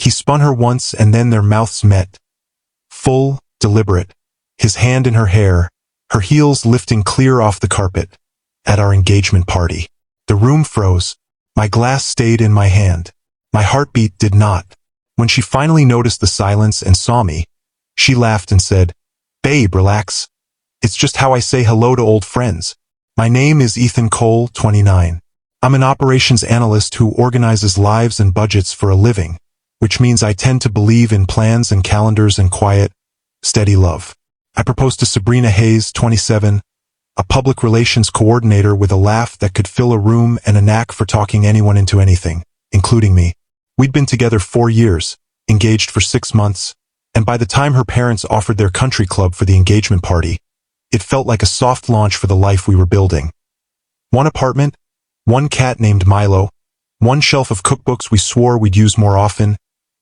He spun her once and then their mouths met. Full, deliberate, his hand in her hair, her heels lifting clear off the carpet. At our engagement party. The room froze. My glass stayed in my hand. My heartbeat did not. When she finally noticed the silence and saw me, she laughed and said, "Babe, relax. It's just how I say hello to old friends. My name is Ethan Cole, 29. I'm an operations analyst who organizes lives and budgets for a living, which means I tend to believe in plans and calendars and quiet, steady love." I proposed to Sabrina Hayes, 27, a public relations coordinator with a laugh that could fill a room and a knack for talking anyone into anything, including me. We'd been together 4 years, engaged for 6 months, and by the time her parents offered their country club for the engagement party, it felt like a soft launch for the life we were building. One apartment, one cat named Milo, one shelf of cookbooks we swore we'd use more often,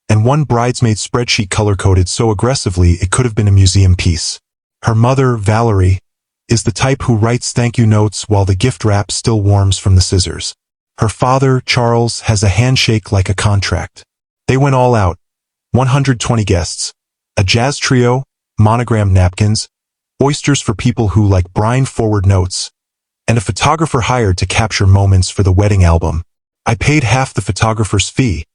and one bridesmaid spreadsheet color-coded so aggressively it could have been a museum piece. Her mother, Valerie, is the type who writes thank you notes while the gift wrap still warms from the scissors. Her father, Charles, has a handshake like a contract. They went all out. 120 guests. A jazz trio, monogrammed napkins, oysters for people who like brine forward notes, and a photographer hired to capture moments for the wedding album. I paid half the photographer's fee.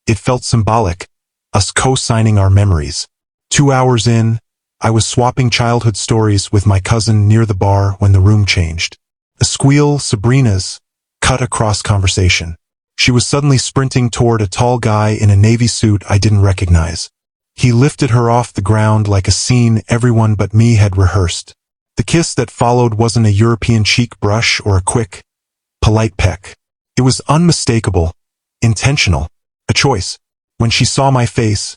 It felt symbolic, us co-signing our memories. 2 hours in, I was swapping childhood stories with my cousin near the bar when the room changed. A squeal, Sabrina's, cut across conversation. She was suddenly sprinting toward a tall guy in a navy suit I didn't recognize. He lifted her off the ground like a scene everyone but me had rehearsed. The kiss that followed wasn't a European cheek brush or a quick, polite peck. It was unmistakable, intentional, a choice. When she saw my face,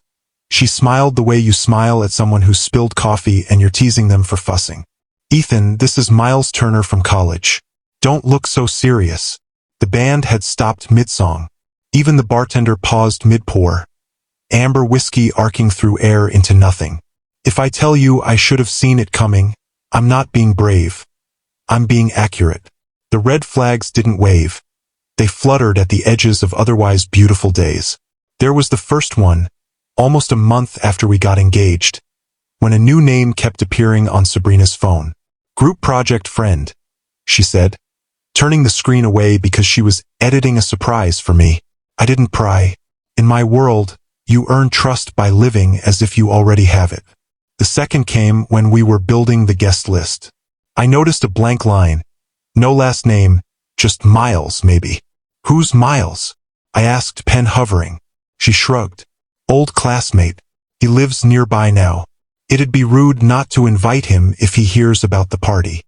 she smiled the way you smile at someone who spilled coffee and you're teasing them for fussing. "Ethan, this is Miles Turner from college. Don't look so serious." The band had stopped mid-song. Even the bartender paused mid-pour. Amber whiskey arcing through air into nothing. If I tell you I should have seen it coming, I'm not being brave. I'm being accurate. The red flags didn't wave. They fluttered at the edges of otherwise beautiful days. There was the first one, almost a month after we got engaged, when a new name kept appearing on Sabrina's phone. "Group project friend," she said, turning the screen away because she was editing a surprise for me. I didn't pry. In my world, you earn trust by living as if you already have it. The second came when we were building the guest list. I noticed a blank line. No last name, just Miles, maybe. "Who's Miles?" I asked, pen hovering. She shrugged. "Old classmate. He lives nearby now. It'd be rude not to invite him if he hears about the party."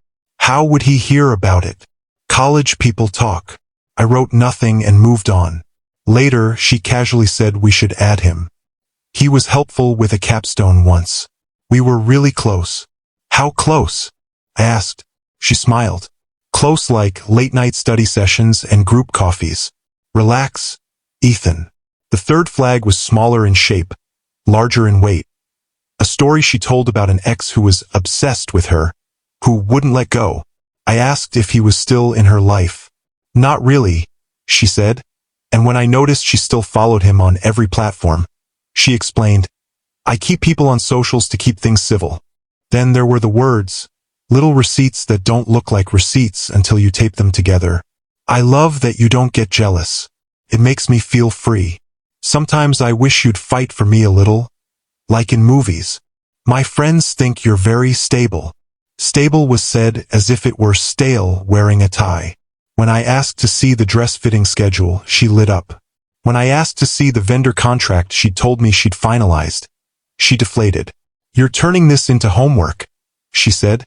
How would he hear about it? College people talk. I wrote nothing and moved on. Later, she casually said we should add him. He was helpful with a capstone once. We were really close. "How close?" I asked. She smiled. "Close like late-night study sessions and group coffees." "Relax, Ethan." The third flag was smaller in shape, larger in weight. A story she told about an ex who was obsessed with her, who wouldn't let go. I asked if he was still in her life. "Not really," she said, and when I noticed she still followed him on every platform, she explained, "I keep people on socials to keep things civil." Then there were the words, little receipts that don't look like receipts until you tape them together. "I love that you don't get jealous. It makes me feel free. Sometimes I wish you'd fight for me a little. Like in movies. My friends think you're very stable." Stable was said as if it were stale wearing a tie. When I asked to see the dress-fitting schedule, she lit up. When I asked to see the vendor contract she'd told me she'd finalized, she deflated. "You're turning this into homework," she said,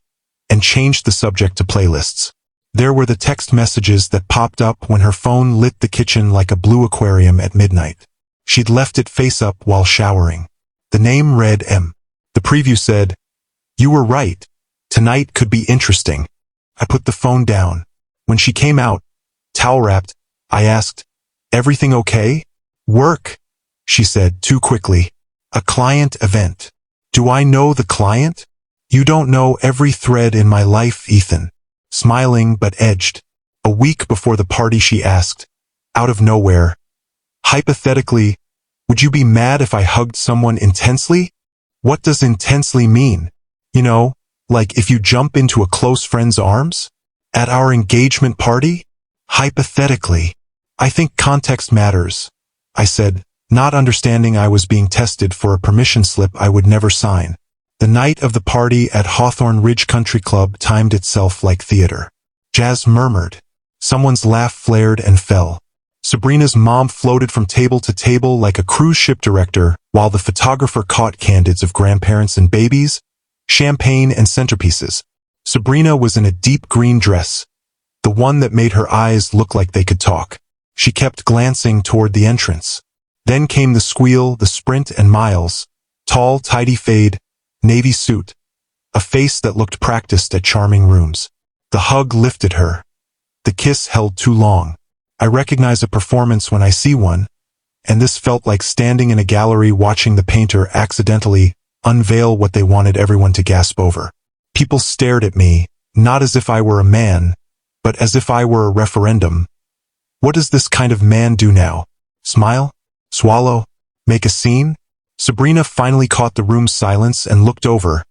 and changed the subject to playlists. There were the text messages that popped up when her phone lit the kitchen like a blue aquarium at midnight. She'd left it face up while showering. The name read M. The preview said, "You were right. Tonight could be interesting." I put the phone down. When she came out, towel-wrapped, I asked, "Everything okay?" "Work," she said too quickly. "A client event." "Do I know the client?" "You don't know every thread in my life, Ethan." Smiling but edged. A week before the party she asked, out of nowhere, "Hypothetically, Would you be mad if I hugged someone intensely? What does intensely mean? You know, like if you jump into a close friend's arms? At our engagement party? Hypothetically. I think context matters, I said, not understanding I was being tested for a permission slip I would never sign. The night of the party at Hawthorne Ridge Country Club timed itself like theater. Jazz murmured. Someone's laugh flared and fell. Sabrina's mom floated from table to table like a cruise ship director, while the photographer caught candids of grandparents and babies, champagne and centerpieces. Sabrina was in a deep green dress, the one that made her eyes look like they could talk. She kept glancing toward the entrance. Then came the squeal, the sprint, and Miles. Tall, tidy fade, navy suit. A face that looked practiced at charming rooms. The hug lifted her. The kiss held too long. I recognize a performance when I see one, and this felt like standing in a gallery watching the painter accidentally unveil what they wanted everyone to gasp over. People stared at me, not as if I were a man, but as if I were a referendum. What does this kind of man do now? Smile? Swallow? Make a scene? Sabrina finally caught the room's silence and looked over,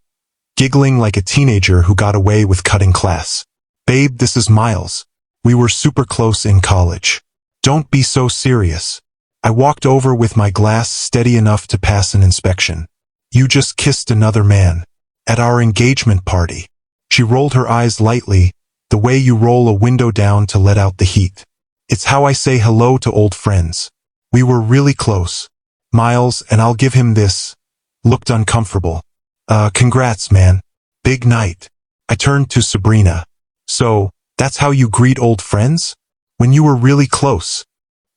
giggling like a teenager who got away with cutting class. Babe, this is Miles. We were super close in college. Don't be so serious. I walked over with my glass steady enough to pass an inspection. You just kissed another man. At our engagement party. She rolled her eyes lightly, the way you roll a window down to let out the heat. It's how I say hello to old friends. We were really close. Miles, and I'll give him this, looked uncomfortable. Congrats, man. Big night. I turned to Sabrina. So, that's how you greet old friends? When you were really close?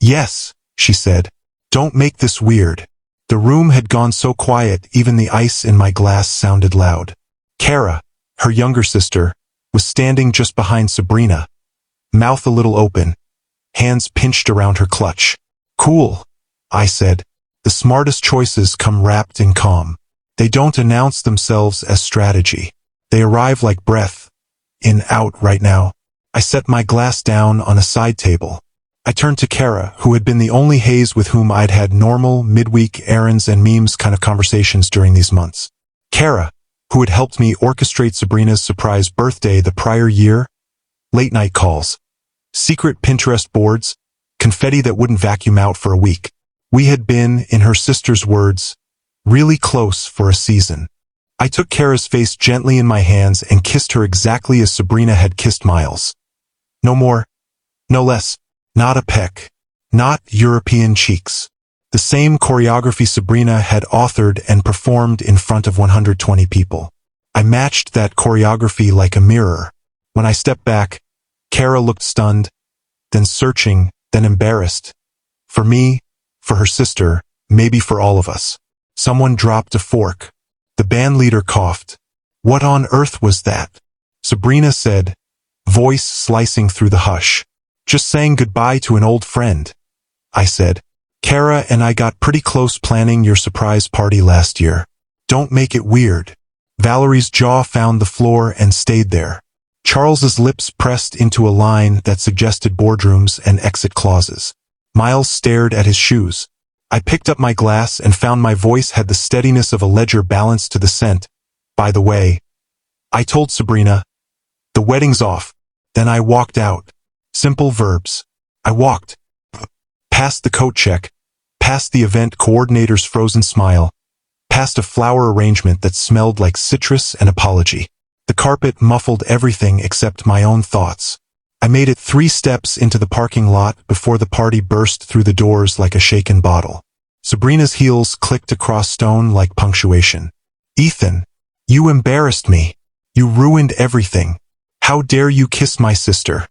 Yes, she said. Don't make this weird. The room had gone so quiet even the ice in my glass sounded loud. Kara, her younger sister, was standing just behind Sabrina, mouth a little open, hands pinched around her clutch. Cool, I said. The smartest choices come wrapped in calm. They don't announce themselves as strategy. They arrive like breath. In, out, right now. I set my glass down on a side table. I turned to Kara, who had been the only Hayes with whom I'd had normal, midweek errands and memes kind of conversations during these months. Kara, who had helped me orchestrate Sabrina's surprise birthday the prior year, late-night calls, secret Pinterest boards, confetti that wouldn't vacuum out for a week. We had been, in her sister's words, really close for a season. I took Kara's face gently in my hands and kissed her exactly as Sabrina had kissed Miles. No more, no less, not a peck, not European cheeks. The same choreography Sabrina had authored and performed in front of 120 people. I matched that choreography like a mirror. When I stepped back, Kara looked stunned, then searching, then embarrassed. For me, for her sister, maybe for all of us. Someone dropped a fork. The bandleader coughed. What on earth was that? Sabrina said, voice slicing through the hush. Just saying goodbye to an old friend. I said, Kara and I got pretty close planning your surprise party last year. Don't make it weird. Valerie's jaw found the floor and stayed there. Charles's lips pressed into a line that suggested boardrooms and exit clauses. Miles stared at his shoes. I picked up my glass and found my voice had the steadiness of a ledger balanced to the cent. By the way, I told Sabrina, the wedding's off. Then I walked out. Simple verbs. I walked. Past the coat check, past the event coordinator's frozen smile, past a flower arrangement that smelled like citrus and apology. The carpet muffled everything except my own thoughts. I made it 3 steps into the parking lot before the party burst through the doors like a shaken bottle. Sabrina's heels clicked across stone like punctuation. Ethan, you embarrassed me. You ruined everything. How dare you kiss my sister?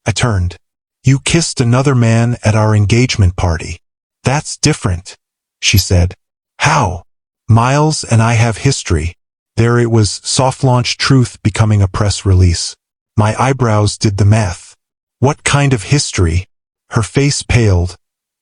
I turned. You kissed another man at our engagement party. That's different, she said. How? Miles and I have history. There it was, soft-launch truth becoming a press release. My eyebrows did the math. What kind of history? Her face paled,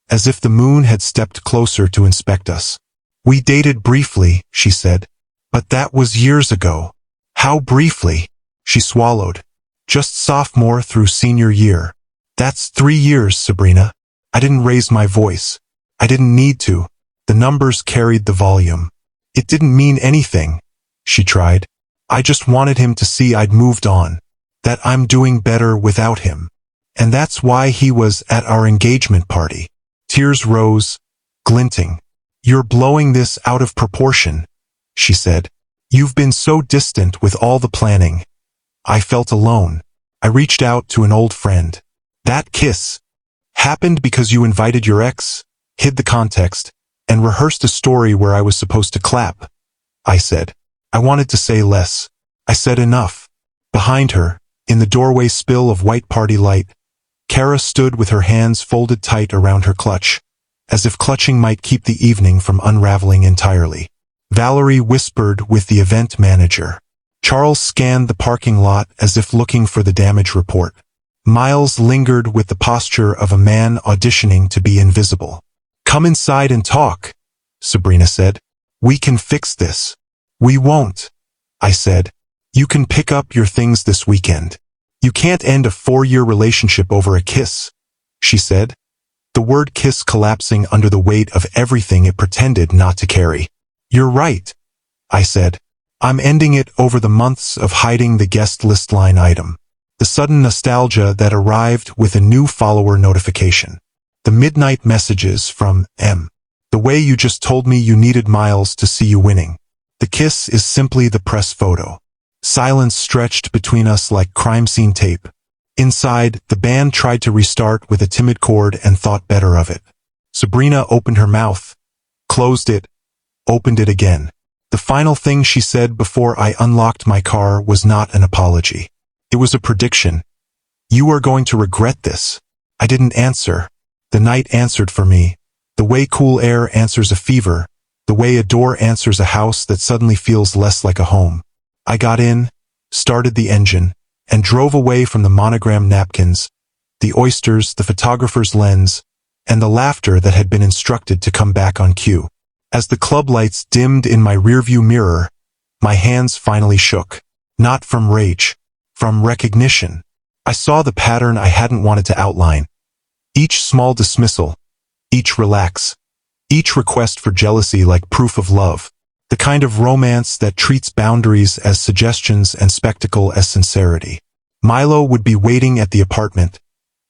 as if the moon had stepped closer to inspect us. We dated briefly, she said. But that was years ago. How briefly? She swallowed. Just sophomore through senior year. That's 3 years, Sabrina. I didn't raise my voice. I didn't need to. The numbers carried the volume. It didn't mean anything, she tried. I just wanted him to see I'd moved on, that I'm doing better without him. And that's why he was at our engagement party. Tears rose, glinting. You're blowing this out of proportion, she said. You've been so distant with all the planning. I felt alone. I reached out to an old friend. That kiss happened because you invited your ex, hid the context, and rehearsed a story where I was supposed to clap. I said. I wanted to say less. I said enough. Behind her, in the doorway spill of white party light, Kara stood with her hands folded tight around her clutch, as if clutching might keep the evening from unraveling entirely. Valerie whispered with the event manager. Charles scanned the parking lot as if looking for the damage report. Miles lingered with the posture of a man auditioning to be invisible. Come inside and talk, Sabrina said. We can fix this. We won't, I said. You can pick up your things this weekend. You can't end a 4-year relationship over a kiss, she said, the word kiss collapsing under the weight of everything it pretended not to carry. You're right, I said. I'm ending it over the months of hiding the guest list line item. The sudden nostalgia that arrived with a new follower notification. The midnight messages from M. The way you just told me you needed Miles to see you winning. The kiss is simply the press photo. Silence stretched between us like crime scene tape. Inside, the band tried to restart with a timid chord and thought better of it. Sabrina opened her mouth, closed it, opened it again. The final thing she said before I unlocked my car was not an apology. It was a prediction. You are going to regret this. I didn't answer. The night answered for me. The way cool air answers a fever. The way a door answers a house that suddenly feels less like a home. I got in, started the engine, and drove away from the monogram napkins, the oysters, the photographer's lens, and the laughter that had been instructed to come back on cue. As the club lights dimmed in my rearview mirror, my hands finally shook. Not from rage, from recognition. I saw the pattern I hadn't wanted to outline. Each small dismissal, each relax, each request for jealousy like proof of love. The kind of romance that treats boundaries as suggestions and spectacle as sincerity. Milo would be waiting at the apartment,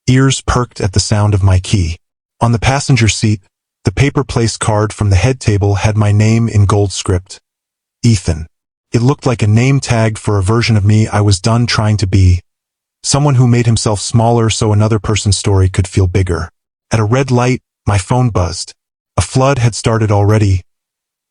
ears perked at the sound of my key. On the passenger seat, the paper place card from the head table had my name in gold script. Ethan. It looked like a name tag for a version of me I was done trying to be. Someone who made himself smaller so another person's story could feel bigger. At a red light, my phone buzzed. A flood had started already.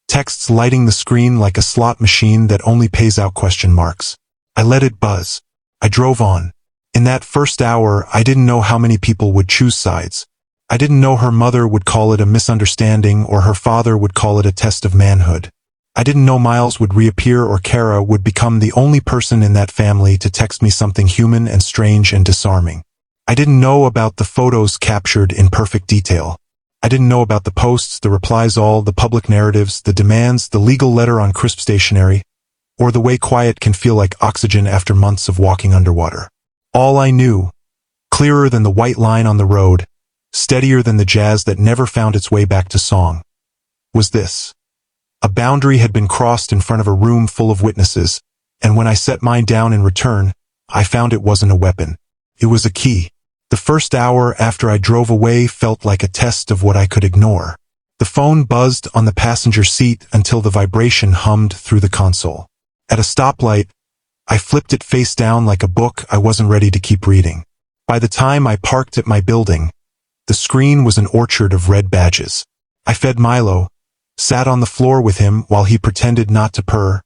Texts lighting the screen like a slot machine that only pays out question marks. I let it buzz. I drove on. In that first hour, I didn't know how many people would choose sides. I didn't know her mother would call it a misunderstanding or her father would call it a test of manhood. I didn't know Miles would reappear or Kara would become the only person in that family to text me something human and strange and disarming. I didn't know about the photos captured in perfect detail. I didn't know about the posts, the replies all, the public narratives, the demands, the legal letter on crisp stationery, or the way quiet can feel like oxygen after months of walking underwater. All I knew, clearer than the white line on the road, steadier than the jazz that never found its way back to song, was this. A boundary had been crossed in front of a room full of witnesses, and when I set mine down in return, I found it wasn't a weapon. It was a key. The first hour after I drove away felt like a test of what I could ignore. The phone buzzed on the passenger seat until the vibration hummed through the console. At a stoplight, I flipped it face down like a book I wasn't ready to keep reading. By the time I parked at my building, the screen was an orchard of red badges. I fed Milo, sat on the floor with him while he pretended not to purr,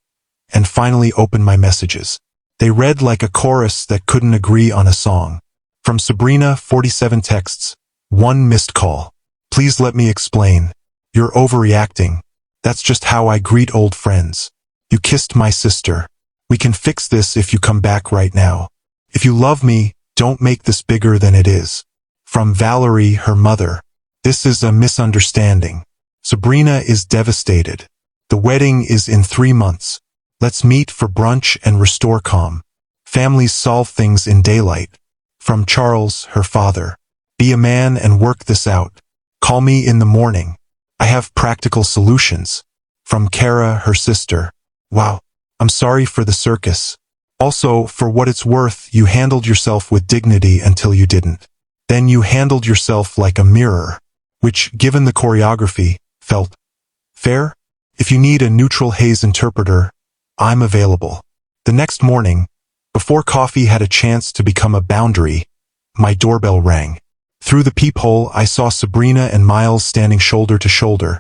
and finally opened my messages. They read like a chorus that couldn't agree on a song. From Sabrina, 47 texts, 1 missed call. Please let me explain. You're overreacting. That's just how I greet old friends. You kissed my sister. We can fix this if you come back right now. If you love me, don't make this bigger than it is. From Valerie, her mother. This is a misunderstanding. Sabrina is devastated. The wedding is in 3 months. Let's meet for brunch and restore calm. Families solve things in daylight. From Charles, her father. Be a man and work this out. Call me in the morning. I have practical solutions. From Kara, her sister. Wow. I'm sorry for the circus. Also, for what it's worth, you handled yourself with dignity until you didn't. Then you handled yourself like a mirror, which, given the choreography, felt fair. If you need a neutral haze interpreter, I'm available. The next morning, before coffee had a chance to become a boundary, my doorbell rang. Through the peephole, I saw Sabrina and Miles standing shoulder to shoulder,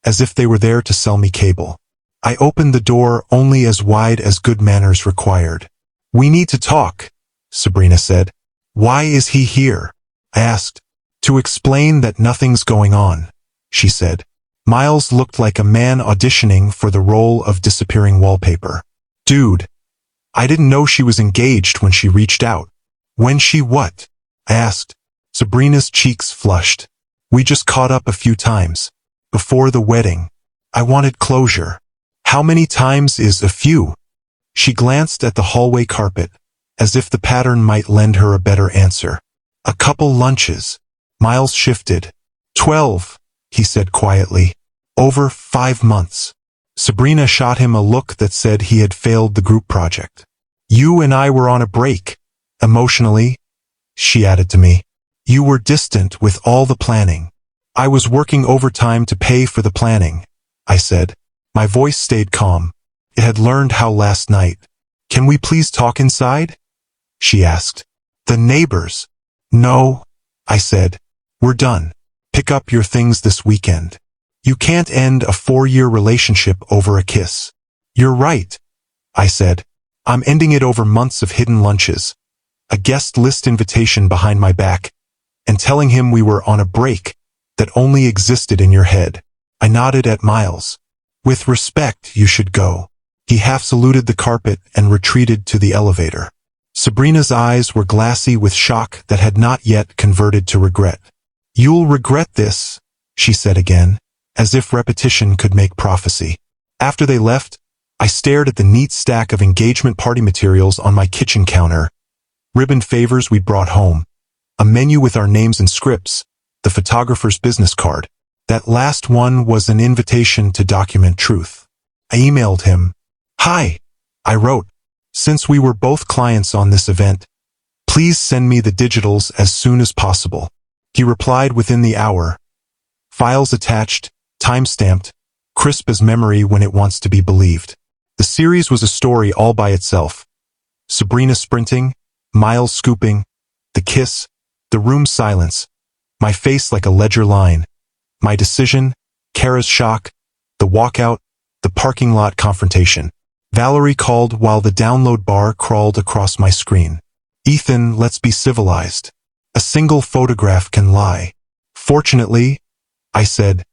as if they were there to sell me cable. I opened the door only as wide as good manners required. We need to talk, Sabrina said. Why is he here? I asked. To explain that nothing's going on, she said. Miles looked like a man auditioning for the role of disappearing wallpaper. Dude, I didn't know she was engaged when she reached out. When she what? I asked. Sabrina's cheeks flushed. We just caught up a few times. Before the wedding. I wanted closure. How many times is a few? She glanced at the hallway carpet, as if the pattern might lend her a better answer. A couple lunches. Miles shifted. 12, he said quietly. Over 5 months. Sabrina shot him a look that said he had failed the group project. You and I were on a break. Emotionally, she added to me. You were distant with all the planning. I was working overtime to pay for the planning, I said. My voice stayed calm. It had learned how last night. Can we please talk inside? She asked. The neighbors. No, I said. We're done. Pick up your things this weekend. You can't end a 4-year relationship over a kiss. You're right, I said. I'm ending it over months of hidden lunches, a guest list invitation behind my back, and telling him we were on a break that only existed in your head. I nodded at Miles. With respect, you should go. He half saluted the carpet and retreated to the elevator. Sabrina's eyes were glassy with shock that had not yet converted to regret. You'll regret this, she said again, as if repetition could make prophecy. After they left, I stared at the neat stack of engagement party materials on my kitchen counter, ribboned favors we'd brought home, a menu with our names and scripts, the photographer's business card. That last one was an invitation to document truth. I emailed him. Hi, I wrote. Since we were both clients on this event, please send me the digitals as soon as possible. He replied within the hour. Files attached, time-stamped, crisp as memory when it wants to be believed. The series was a story all by itself. Sabrina sprinting, Miles scooping, the kiss, the room's silence, my face like a ledger line, my decision, Kara's shock, the walkout, the parking lot confrontation. Valerie called while the download bar crawled across my screen. Ethan, let's be civilized. A single photograph can lie. Fortunately, I said,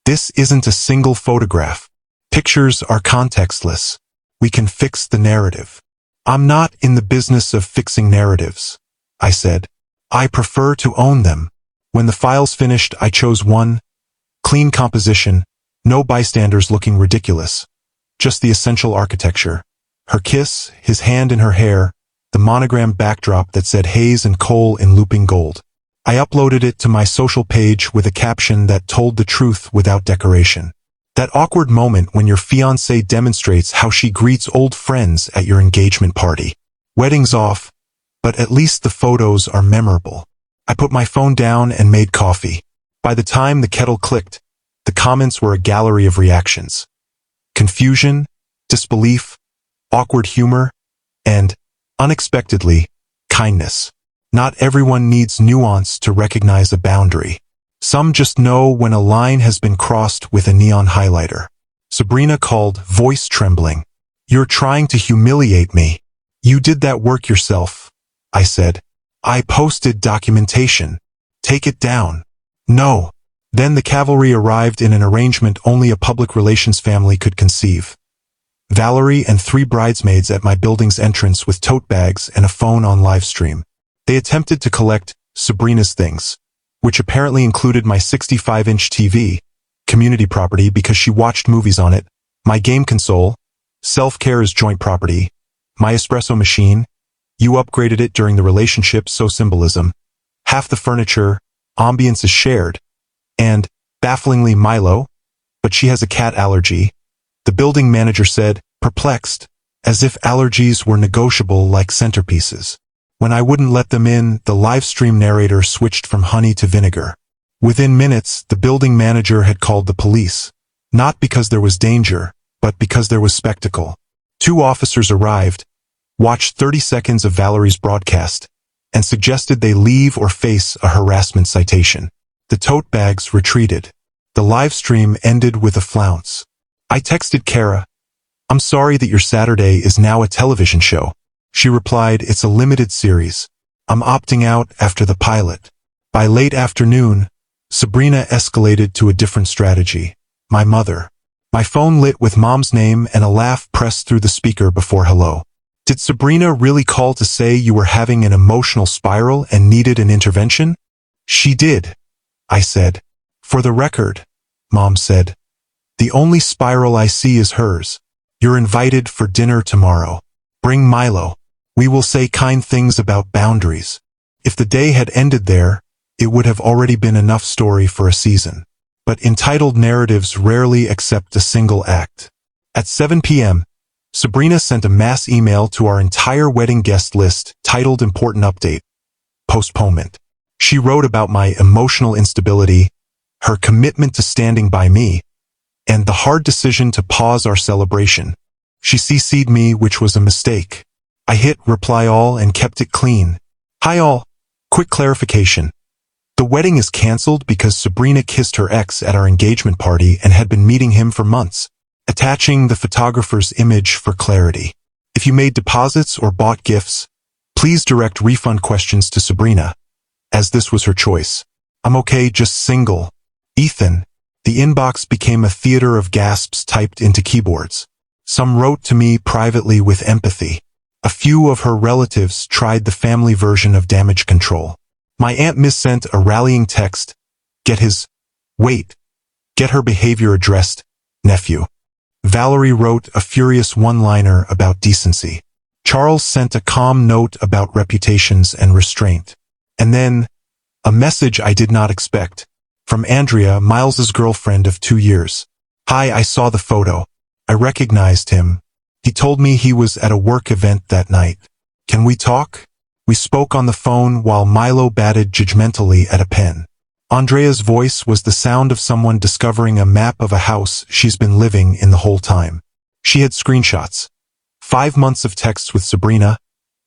this isn't a single photograph. Pictures are contextless. We can fix the narrative. I'm not in the business of fixing narratives, I said. I prefer to own them. When the files finished, I chose one. Clean composition, no bystanders looking ridiculous. Just the essential architecture. Her kiss, his hand in her hair, the monogram backdrop that said Hayes and Cole in looping gold. I uploaded it to my social page with a caption that told the truth without decoration. That awkward moment when your fiancée demonstrates how she greets old friends at your engagement party. Wedding's off, but at least the photos are memorable. I put my phone down and made coffee. By the time the kettle clicked, the comments were a gallery of reactions. Confusion, disbelief, awkward humor, and, unexpectedly, kindness. Not everyone needs nuance to recognize a boundary. Some just know when a line has been crossed with a neon highlighter. Sabrina called, voice trembling. You're trying to humiliate me. You did that work yourself, I said. I posted documentation. Take it down. No. Then the cavalry arrived in an arrangement only a public relations family could conceive. Valerie and 3 bridesmaids at my building's entrance with tote bags and a phone on live stream. They attempted to collect Sabrina's things, which apparently included my 65-inch TV, community property because she watched movies on it, my game console, self-care is joint property, my espresso machine, you upgraded it during the relationship, so symbolism, half the furniture, ambience is shared, and Bafflingly, Milo, but she has a cat allergy, the building manager said, perplexed, as if allergies were negotiable like centerpieces. When I wouldn't let them in, the live stream narrator switched from honey to vinegar. Within minutes, the building manager had called the police. Not because there was danger, but because there was spectacle. 2 officers arrived, watched 30 seconds of Valerie's broadcast, and suggested they leave or face a harassment citation. The tote bags retreated. The live stream ended with a flounce. I texted Kara, "I'm sorry that your Saturday is now a television show." She replied, "It's a limited series. I'm opting out after the pilot." By late afternoon, Sabrina escalated to a different strategy. My mother. My phone lit with Mom's name and a laugh pressed through the speaker before hello. "Did Sabrina really call to say you were having an emotional spiral and needed an intervention?" "She did," I said. "For the record," Mom said, "the only spiral I see is hers. You're invited for dinner tomorrow. Bring Milo. We will say kind things about boundaries." If the day had ended there, it would have already been enough story for a season. But entitled narratives rarely accept a single act. At 7 p.m., Sabrina sent a mass email to our entire wedding guest list titled Important Update. Postponement. She wrote about my emotional instability, her commitment to standing by me, and the hard decision to pause our celebration. She CC'd me, which was a mistake. I hit reply all and kept it clean. "Hi all. Quick clarification. The wedding is cancelled because Sabrina kissed her ex at our engagement party and had been meeting him for months." Attaching the photographer's image for clarity. If you made deposits or bought gifts, please direct refund questions to Sabrina, as this was her choice. "I'm okay, just single. Ethan." The inbox became a theater of gasps typed into keyboards. Some wrote to me privately with empathy. A few of her relatives tried the family version of damage control. My aunt missent a rallying text, "Get her behavior addressed, nephew." Valerie wrote a furious one-liner about decency. Charles sent a calm note about reputations and restraint. And then, a message I did not expect. From Andrea, Miles's girlfriend of 2 years. "Hi, I saw the photo. I recognized him. He told me he was at a work event that night. Can we talk?" We spoke on the phone while Milo batted judgmentally at a pen. Andrea's voice was the sound of someone discovering a map of a house she's been living in the whole time. She had screenshots. 5 months of texts with Sabrina,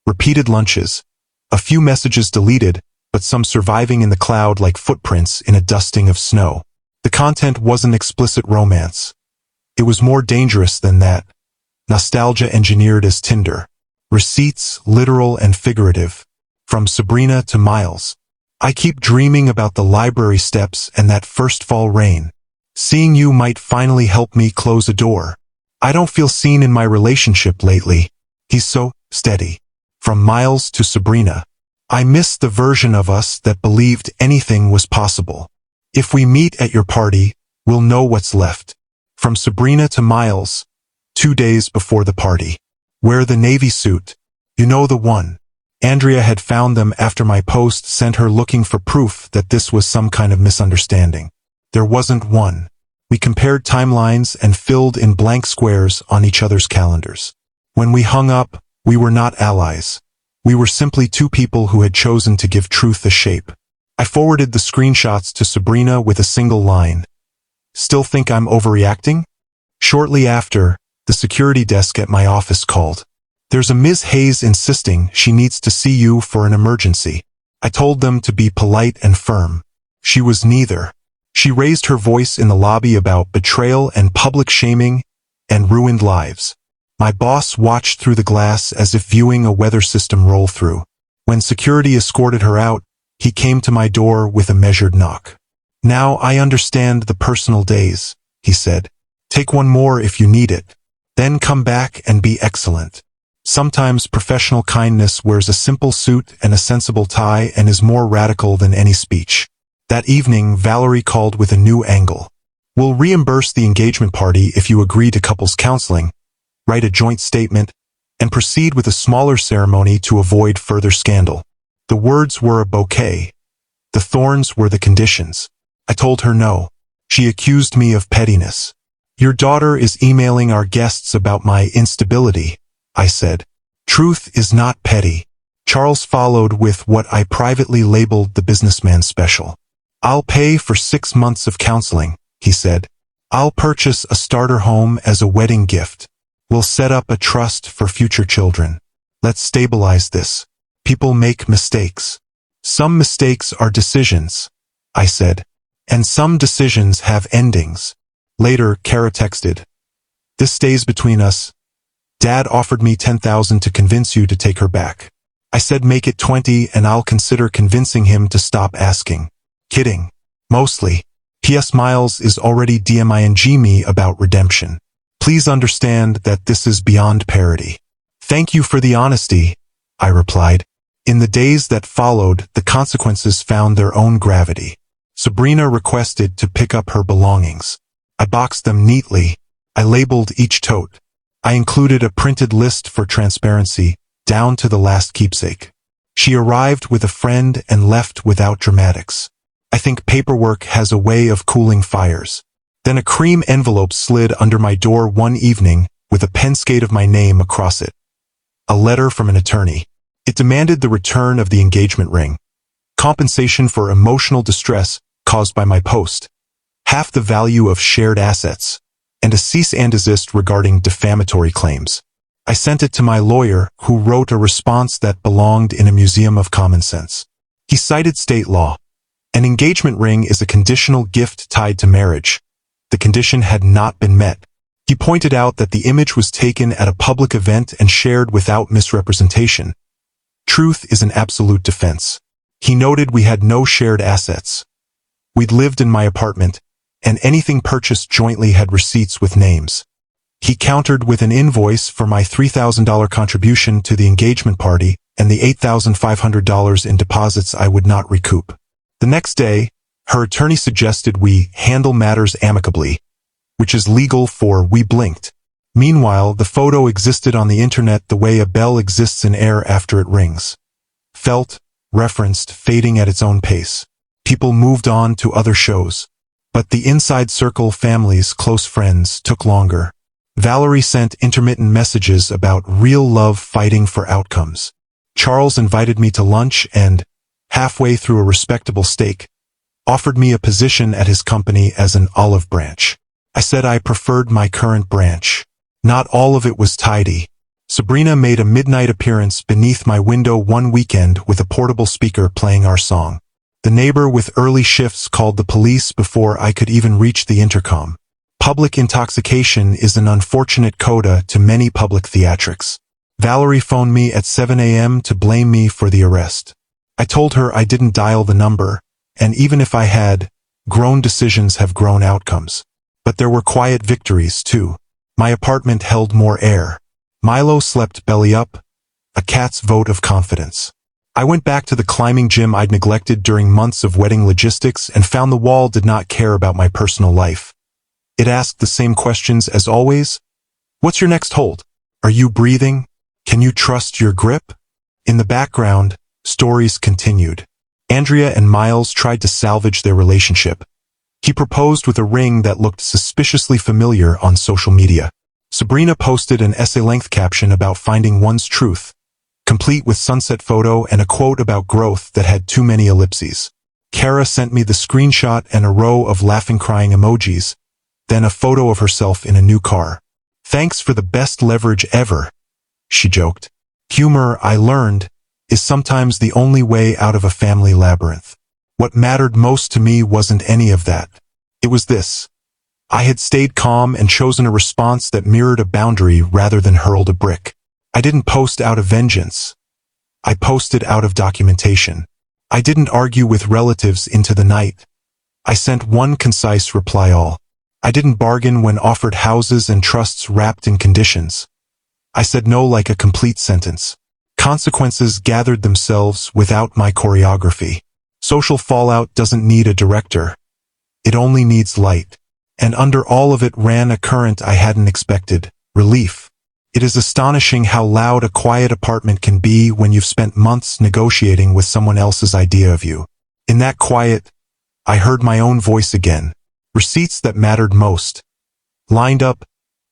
repeated lunches, a few messages deleted, but some surviving in the cloud like footprints in a dusting of snow. The content wasn't explicit romance. It was more dangerous than that. Nostalgia engineered as Tinder. Receipts, literal and figurative. From Sabrina to Miles. "I keep dreaming about the library steps and that first fall rain. Seeing you might finally help me close a door. I don't feel seen in my relationship lately. He's so steady." From Miles to Sabrina. "I miss the version of us that believed anything was possible. If we meet at your party, we'll know what's left." From Sabrina to Miles. 2 days before the party. "Wear the navy suit. You know the one." Andrea had found them after my post sent her looking for proof that this was some kind of misunderstanding. There wasn't one. We compared timelines and filled in blank squares on each other's calendars. When we hung up, we were not allies. We were simply 2 people who had chosen to give truth a shape. I forwarded the screenshots to Sabrina with a single line. "Still think I'm overreacting?" Shortly after, the security desk at my office called. "There's a Ms. Hayes insisting she needs to see you for an emergency." I told them to be polite and firm. She was neither. She raised her voice in the lobby about betrayal and public shaming and ruined lives. My boss watched through the glass as if viewing a weather system roll through. When security escorted her out, he came to my door with a measured knock. "Now I understand the personal days," he said. "Take one more if you need it. Then come back and be excellent." Sometimes professional kindness wears a simple suit and a sensible tie and is more radical than any speech. That evening, Valerie called with a new angle. "We'll reimburse the engagement party if you agree to couples counseling, write a joint statement, and proceed with a smaller ceremony to avoid further scandal." The words were a bouquet. The thorns were the conditions. I told her no. She accused me of pettiness. Your daughter is emailing our guests about my instability, I said. Truth is not petty. Charles followed with what I privately labeled the businessman special. I'll pay for 6 months of counseling, he said. I'll purchase a starter home as a wedding gift. We'll set up a trust for future children. Let's stabilize this. People make mistakes. Some mistakes are decisions, I said. And some decisions have endings. Later, Kara texted. This stays between us. Dad offered me $10,000 to convince you to take her back. I said make it 20 and I'll consider convincing him to stop asking. Kidding. Mostly. P.S. Miles is already DMing me about redemption. Please understand that this is beyond parody. Thank you for the honesty, I replied. In the days that followed, the consequences found their own gravity. Sabrina requested to pick up her belongings. I boxed them neatly. I labeled each tote. I included a printed list for transparency, down to the last keepsake. She arrived with a friend and left without dramatics. I think paperwork has a way of cooling fires. Then a cream envelope slid under my door one evening with a pen skate of my name across it. A letter from an attorney. It demanded the return of the engagement ring, compensation for emotional distress caused by my post, half the value of shared assets, and a cease and desist regarding defamatory claims. I sent it to my lawyer, who wrote a response that belonged in a museum of common sense. He cited state law. An engagement ring is a conditional gift tied to marriage. The condition had not been met. He pointed out that the image was taken at a public event and shared without misrepresentation. Truth is an absolute defense. He noted we had no shared assets. We'd lived in my apartment, and anything purchased jointly had receipts with names. He countered with an invoice for my $3,000 contribution to the engagement party and the $8,500 in deposits I would not recoup. The next day, her attorney suggested we handle matters amicably, which is legal for we blinked. Meanwhile, the photo existed on the internet the way a bell exists in air after it rings. Felt, referenced, fading at its own pace. People moved on to other shows. But the inside circle, families, close friends, took longer. Valerie sent intermittent messages about real love fighting for outcomes. Charles invited me to lunch and, halfway through a respectable steak, offered me a position at his company as an olive branch. I said I preferred my current branch. Not all of it was tidy. Sabrina made a midnight appearance beneath my window one weekend with a portable speaker playing our song. The neighbor with early shifts called the police before I could even reach the intercom. Public intoxication is an unfortunate coda to many public theatrics. Valerie phoned me at 7 a.m. to blame me for the arrest. I told her I didn't dial the number, and even if I had, grown decisions have grown outcomes. But there were quiet victories, too. My apartment held more air. Milo slept belly up, a cat's vote of confidence. I went back to the climbing gym I'd neglected during months of wedding logistics and found the wall did not care about my personal life. It asked the same questions as always. What's your next hold? Are you breathing? Can you trust your grip? In the background, stories continued. Andrea and Miles tried to salvage their relationship. He proposed with a ring that looked suspiciously familiar on social media. Sabrina posted an essay-length caption about finding one's truth, complete with sunset photo and a quote about growth that had too many ellipses. Kara sent me the screenshot and a row of laughing crying emojis, then a photo of herself in a new car. Thanks for the best leverage ever, she joked. Humor, I learned, is sometimes the only way out of a family labyrinth. What mattered most to me wasn't any of that. It was this. I had stayed calm and chosen a response that mirrored a boundary rather than hurled a brick. I didn't post out of vengeance. I posted out of documentation. I didn't argue with relatives into the night. I sent one concise reply all. I didn't bargain when offered houses and trusts wrapped in conditions. I said no like a complete sentence. Consequences gathered themselves without my choreography. Social fallout doesn't need a director. It only needs light. And under all of it ran a current I hadn't expected, relief. It is astonishing how loud a quiet apartment can be when you've spent months negotiating with someone else's idea of you. In that quiet, I heard my own voice again. Receipts that mattered most. Lined up,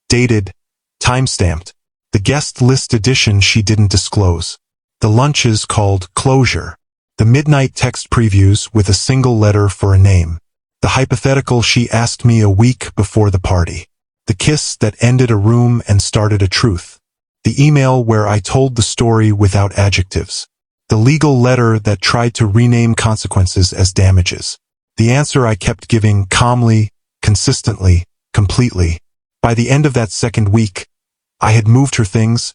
dated, time-stamped. The guest list edition she didn't disclose. The lunches called closure. The midnight text previews with a single letter for a name. The hypothetical she asked me a week before the party. The kiss that ended a room and started a truth. The email where I told the story without adjectives. The legal letter that tried to rename consequences as damages. The answer I kept giving calmly, consistently, completely. By the end of that second week, I had moved her things,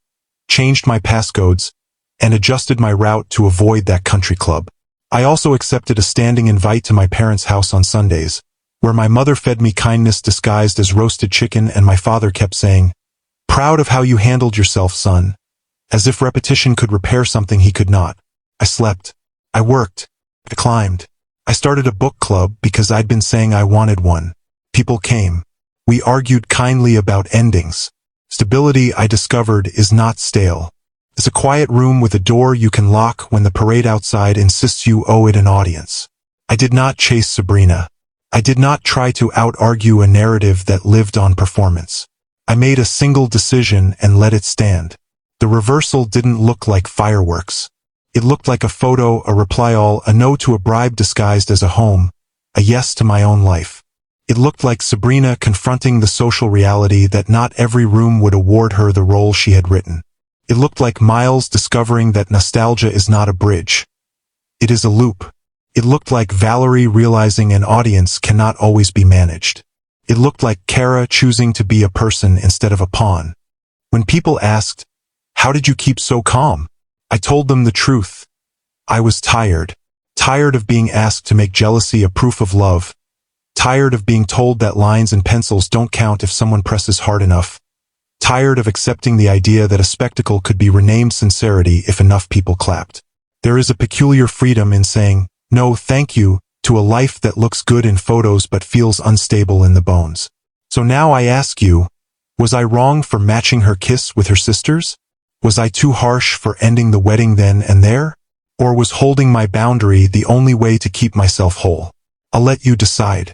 changed my passcodes, and adjusted my route to avoid that country club. I also accepted a standing invite to my parents' house on Sundays, where my mother fed me kindness disguised as roasted chicken and my father kept saying, "Proud of how you handled yourself, son," as if repetition could repair something he could not. I slept. I worked. I climbed. I started a book club because I'd been saying I wanted one. People came. We argued kindly about endings. Stability, I discovered, is not stale. It's a quiet room with a door you can lock when the parade outside insists you owe it an audience. I did not chase Sabrina. I did not try to out-argue a narrative that lived on performance. I made a single decision and let it stand. The reversal didn't look like fireworks. It looked like a photo, a reply all, a no to a bribe disguised as a home, a yes to my own life. It looked like Sabrina confronting the social reality that not every room would award her the role she had written. It looked like Miles discovering that nostalgia is not a bridge. It is a loop. It looked like Valerie realizing an audience cannot always be managed. It looked like Kara choosing to be a person instead of a pawn. When people asked, "How did you keep so calm?" I told them the truth. I was tired. Tired of being asked to make jealousy a proof of love. Tired of being told that lines and pencils don't count if someone presses hard enough. Tired of accepting the idea that a spectacle could be renamed sincerity if enough people clapped. There is a peculiar freedom in saying, "No, thank you," to a life that looks good in photos but feels unstable in the bones. So now I ask you, was I wrong for matching her kiss with her sister's? Was I too harsh for ending the wedding then and there? Or was holding my boundary the only way to keep myself whole? I'll let you decide.